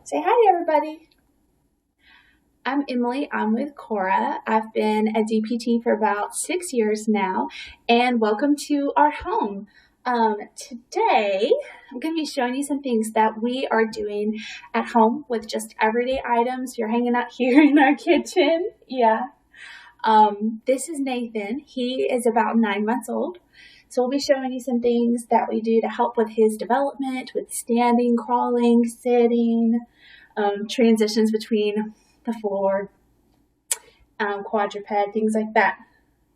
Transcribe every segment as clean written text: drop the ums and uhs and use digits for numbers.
Say hi to everybody. I'm Emily. I'm with CORA. I've been a DPT for about 6 years now, and welcome to our home. Today, I'm going to be showing you some things that we are doing at home with just everyday items. You're hanging out here in our kitchen. Yeah. This is Nathan. He is about 9 months old. So we'll be showing you some things that we do to help with his development, with standing, crawling, sitting, transitions between the floor, quadruped, things like that.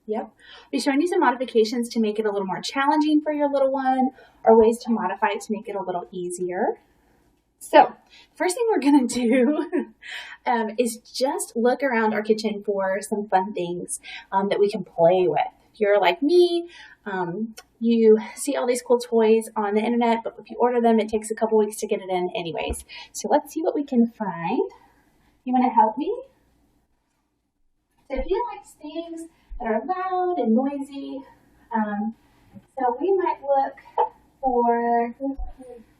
Yep. I'll be showing you some modifications to make it a little more challenging for your little one, or ways to modify it to make it a little easier. So, first thing we're going to do is just look around our kitchen for some fun things that we can play with. If you're like me, you see all these cool toys on the internet, but if you order them, it takes a couple weeks to get it in anyways. So let's see what we can find. You want to help me? So he likes things that are loud and noisy. So we might look for,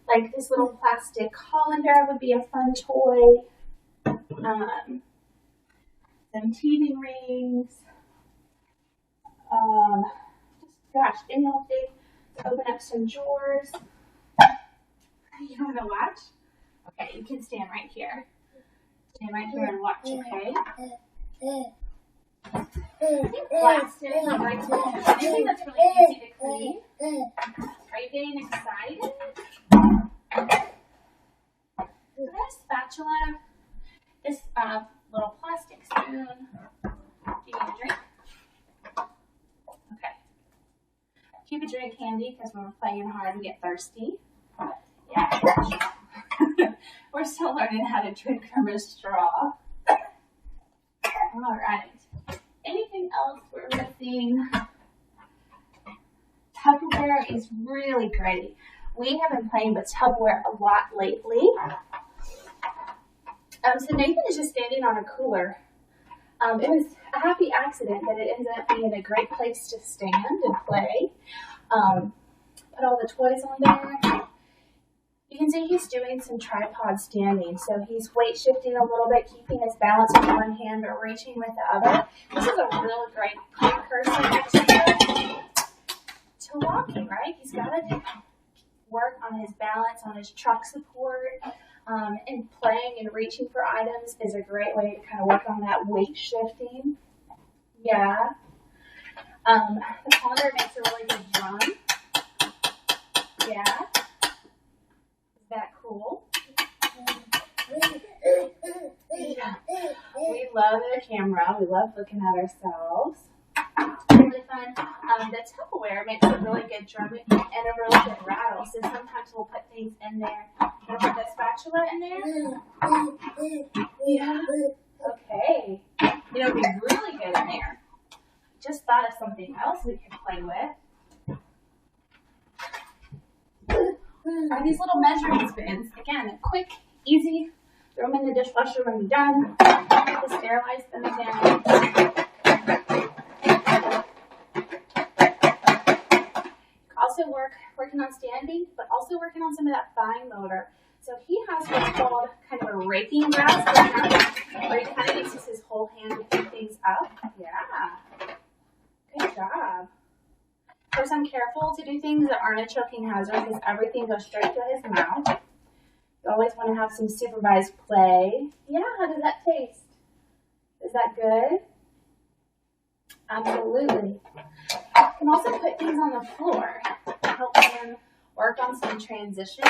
like, this little plastic colander would be a fun toy. Some teething rings. Gosh, any old thing to open up some drawers. You want to watch? Okay, you can stand right here. Stand right here and watch, okay? Plastic, anything that's really easy to clean. Are you getting excited? Is that a spatula? This little plastic spoon. Do you need a drink? Okay. Keep a drink handy because when we're playing hard, we get thirsty. Yeah. We're still learning how to drink from a straw. All right. Anything else we're missing? Tupperware is really great. We have been playing with Tupperware a lot lately. So Nathan is just standing on a cooler. It was a happy accident that it ended up being a great place to stand and play. Put all the toys on there. You can see he's doing some tripod standing. So he's weight shifting a little bit, keeping his balance with one hand, but reaching with the other. This is a real great precursor to walking, right? He's got to work on his balance, on his truck support, and playing and reaching for items is a great way to kind of work on that weight shifting. Yeah. The colander makes a really good drum. Yeah. Is that cool? Yeah. We love the camera. We love looking at ourselves. Really fun. The Tupperware makes a really good drum and a really good rattle. So sometimes we'll put things in there. We'll put the spatula in there. Yeah. Okay. It'll be really good in there. Just thought of something else we could play with. Are these little measuring spoons? Again, quick, easy. Throw them in the dishwasher when you're done. Just sterilize them again. Also working on standing, but also working on some of that fine motor. So he has what's called kind of a raking grasp, where he kind of uses his whole hand to pick things up. Yeah. Good job. Of course, I'm careful to do things that aren't a choking hazard because everything goes straight to his mouth. You always want to have some supervised play. Yeah, how does that taste? Is that good? Absolutely. You can also put things on the floor to help him work on some transitions.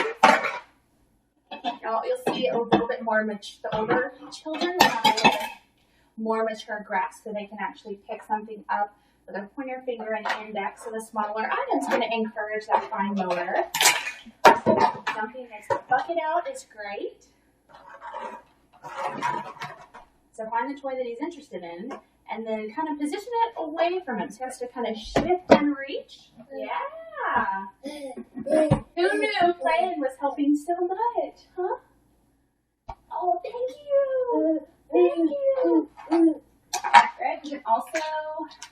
You'll see a little bit more the older children will have a little bit more mature grasp so they can actually pick something up with a pointer finger and index. So the smaller items going to encourage that fine motor. Dumping his bucket out is great. So find the toy that he's interested in and then kind of position it away from him. So he has to kind of shift and reach. Yeah. Who knew playing was helping so much, huh? Oh, thank you. Thank you. Good. You can also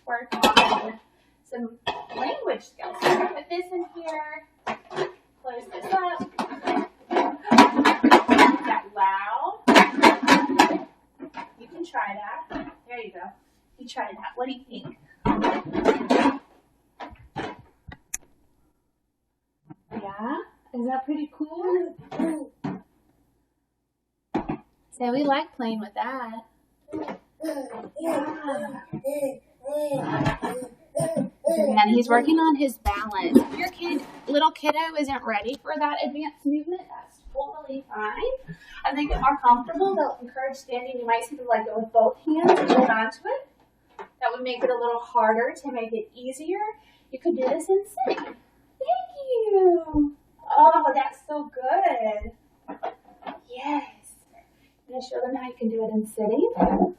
work on some language skills. So put this in here. Close this up. That you try that. What do you think? Yeah? Is that pretty cool? So we like playing with that. Yeah. And he's working on his balance. If your little kiddo isn't ready for that advanced movement, that's totally fine. I think if more comfortable, they'll encourage standing. You might see them like go with both hands and hold on to it. That would make it a little harder. To make it easier, you could do this in sitting. Thank you. Oh, that's so good. Yes. I'm going to show them how you can do it in sitting. You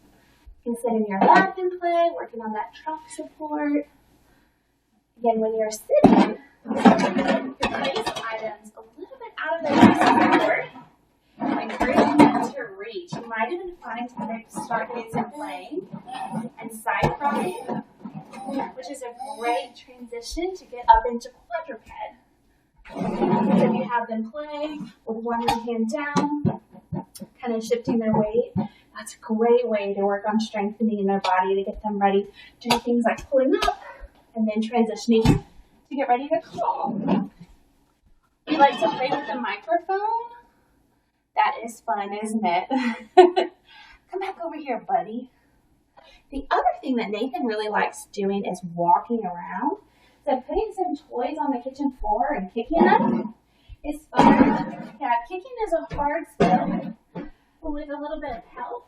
can sit in your lap and play, working on that trunk support. Again, when you're sitting, you place items a little bit out of the support, encouraging them to reach. You might even find that they start getting some playing and side crossing, which is a great transition to get up into quadruped. If you have them play with one hand down, kind of shifting their weight, that's a great way to work on strengthening their body to get them ready to do things like pulling up and then transitioning to get ready to crawl. You like to play with the microphone? That is fun, isn't it? Come back over here, buddy. The other thing that Nathan really likes doing is walking around. So putting some toys on the kitchen floor and kicking them is fun. Yeah, kicking is a hard skill, but with a little bit of help,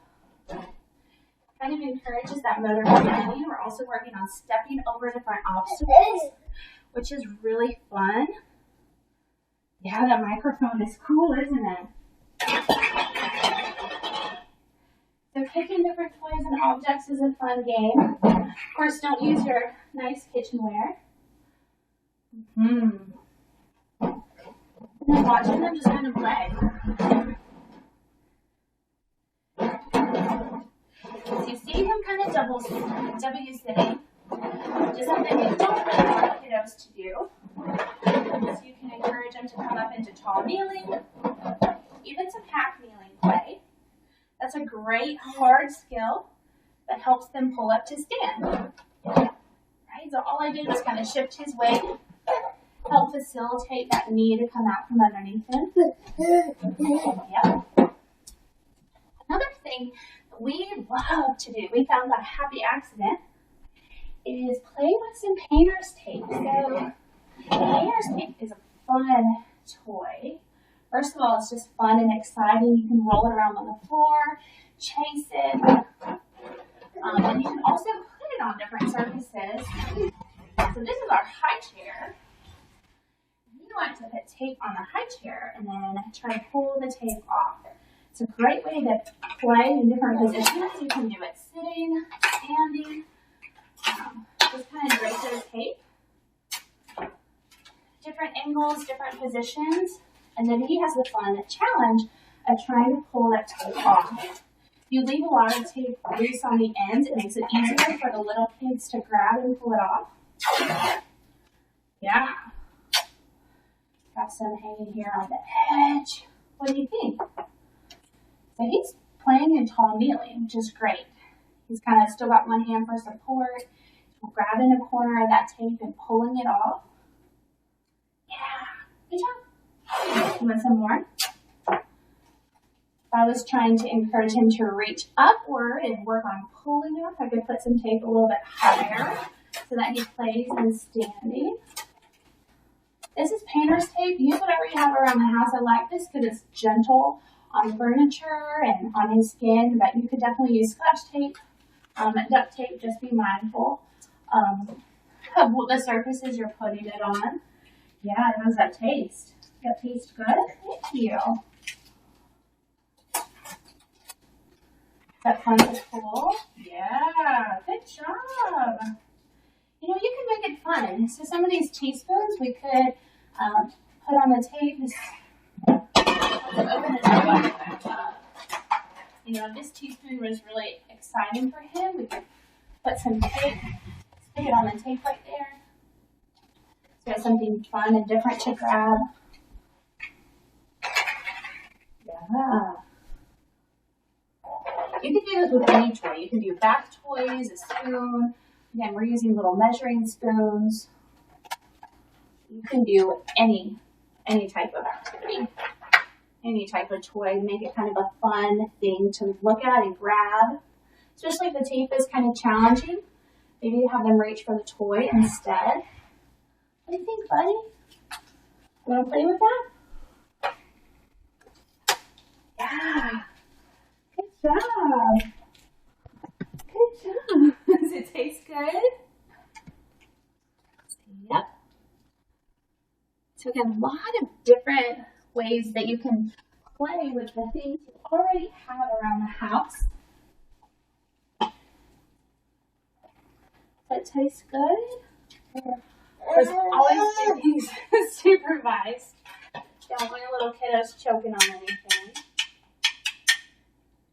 kind of encourages that motor mobility. We're also working on stepping over different obstacles, which is really fun. Yeah, that microphone is cool, isn't it? So kicking different toys and objects is a fun game. Of course, don't use your nice kitchenware. And then watching them just kind of play. So you see him kind of W sitting, which is something we don't really want kiddos to do. So you can encourage them to come up into tall kneeling, even some half kneeling play. That's a great hard skill that helps them pull up to stand. Right? So all I did was kind of shift his weight, help facilitate that knee to come out from underneath him. Yep. Another thing we love to do, we found by happy accident, is play with some painter's tape. So painter's tape is a fun toy. First of all, it's just fun and exciting. You can roll it around on the floor, chase it, and you can also put it on different surfaces. So this is our high chair. You like to put tape on the high chair and then try to pull the tape off. It's a great way to play in different positions. You can do it sitting, standing, just kind of drape the tape. Different angles, different positions. And then he has the fun challenge of trying to pull that tape off. You leave a lot of tape loose on the ends, it makes it easier for the little kids to grab and pull it off. Yeah. Got some hanging here on the edge. What do you think? So he's playing in tall kneeling, which is great. He's kind of still got one hand for support, grabbing a corner of that tape and pulling it off. Yeah, good job. You want some more? If I was trying to encourage him to reach upward and work on pulling up, I could put some tape a little bit higher so that he plays in standing. This is painter's tape. Use whatever you have around the house. I like this because it's gentle on furniture and on his skin, but you could definitely use scotch tape, duct tape. Just be mindful of the surfaces you're putting it on. Yeah, how's that taste? Does that taste good? Thank you. Is that fun to pull? Yeah, good job. You know, you can make it fun. So some of these teaspoons we could put on the tape. Let's open this up. You know, if this teaspoon was really exciting for him, we could put some tape, stick it on the tape right there. So it's something fun and different to grab. Yeah. You can do this with any toy. You can do bath toys, a spoon. Again, we're using little measuring spoons. You can do any type of activity, any type of toy. Make it kind of a fun thing to look at and grab. Especially if the tape is kind of challenging. Maybe you have them reach for the toy instead. What do you think, buddy? You want to play with that? Yeah. Good job. Good job. Does it taste good? Yep. So again, a lot of different ways that you can play with the things you already have around the house. Does it taste good? Because always do things supervised. Don't want your little kiddos choking on anything.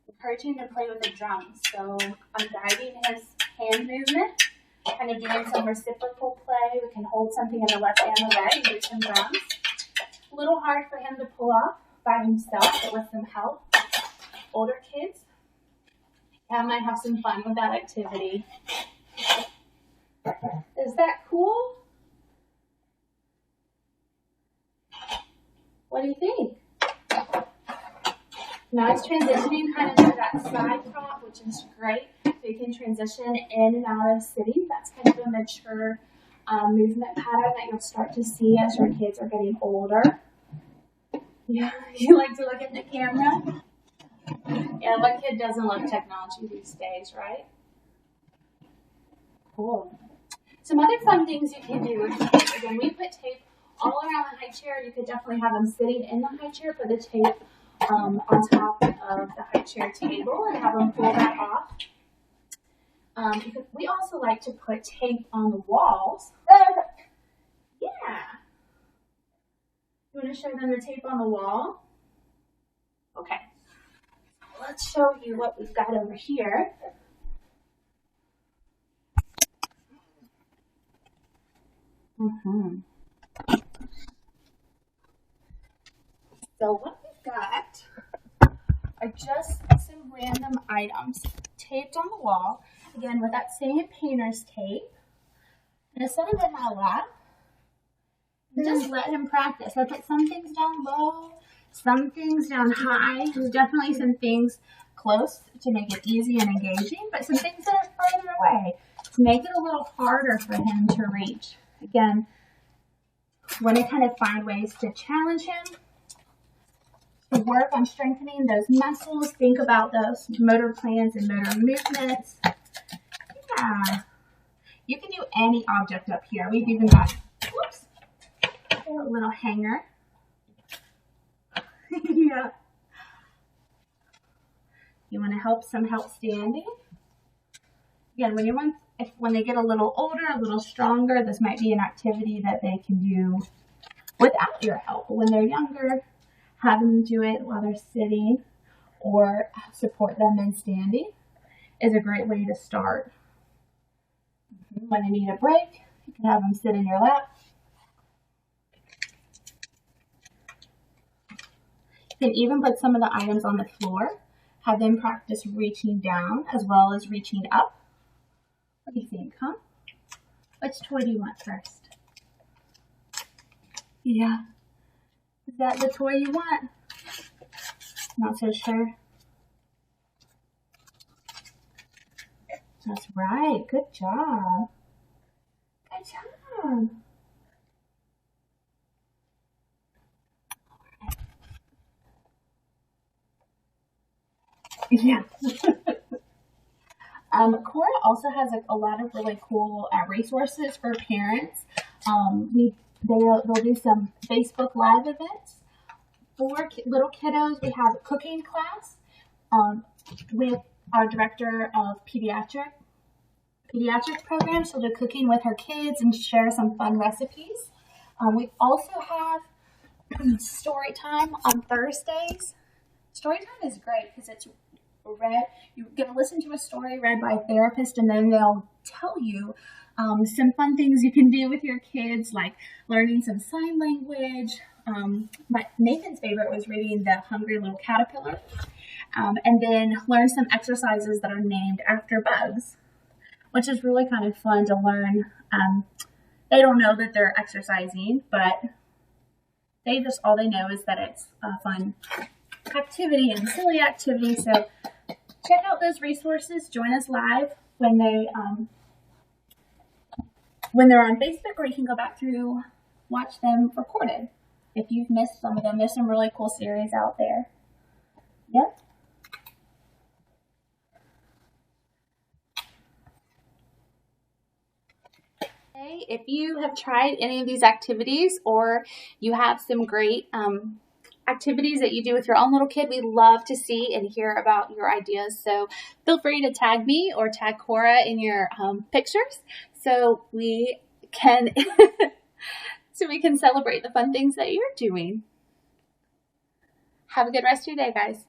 Encouraging to play with the drums. So I'm guiding his hand movement, kind of doing some reciprocal play. We can hold something in the left hand and the right and do some drums. A little hard for him to pull off by himself, but with some help. Older kids, yeah, might have some fun with that activity. Is that cool? What do you think? Now it's transitioning kind of to that side prop, which is great. So you can transition in and out of sitting. That's kind of a mature movement pattern that you'll start to see as your kids are getting older. Yeah, you like to look at the camera? Yeah, what kid doesn't love technology these days, right? Cool. Some other fun things you can do with tape. Again, we put tape all around the high chair. You could definitely have them sitting in the high chair, put the tape on top of the high chair table and have them pull that off. We also like to put tape on the walls. Yeah. You want to show them the tape on the wall? Okay. Let's show you what we've got over here. So what we've got are just some random items taped on the wall. Again, with that same painter's tape. I'm going to set him in my lap. Just let him practice. I put some things down low, some things down high. There's definitely some things close to make it easy and engaging, but some things that are farther away to make it a little harder for him to reach. Again, want to kind of find ways to challenge him, to work on strengthening those muscles. Think about those motor plans and motor movements. Yeah. You can do any object up here. We've even got, whoops, a little hanger. Yeah. You want to help standing. Again, when they get a little older, a little stronger, this might be an activity that they can do without your help. But when they're younger, have them do it while they're sitting or support them in standing is a great way to start. When you need a break, you can have them sit in your lap. You can even put some of the items on the floor. Have them practice reaching down as well as reaching up. What do you think, huh? Which toy do you want first? Yeah. Is that the toy you want? Not so sure. That's right. Good job. Good job. Yeah. CORA also has a lot of really cool resources for parents. They'll do some Facebook Live events for little kiddos. We have a cooking class with our director of pediatric programs. She'll do cooking with her kids and share some fun recipes. We also have story time on Thursdays. Story time is great because it's you're going to listen to a story read by a therapist, and then they'll tell you some fun things you can do with your kids, like learning some sign language, Nathan's favorite was reading The Hungry Little Caterpillar, and then learn some exercises that are named after bugs, which is really kind of fun to learn. They don't know that they're exercising, but all they know is that it's a fun activity and silly activity. So check out those resources. Join us live when they're on Facebook, or you can go back through, watch them recorded. If you've missed some of them, there's some really cool series out there. Yep. If you have tried any of these activities, or you have some great activities that you do with your own little kid, we love to see and hear about your ideas. So feel free to tag me or tag Cora in your pictures, so we can celebrate the fun things that you're doing. Have a good rest of your day, guys.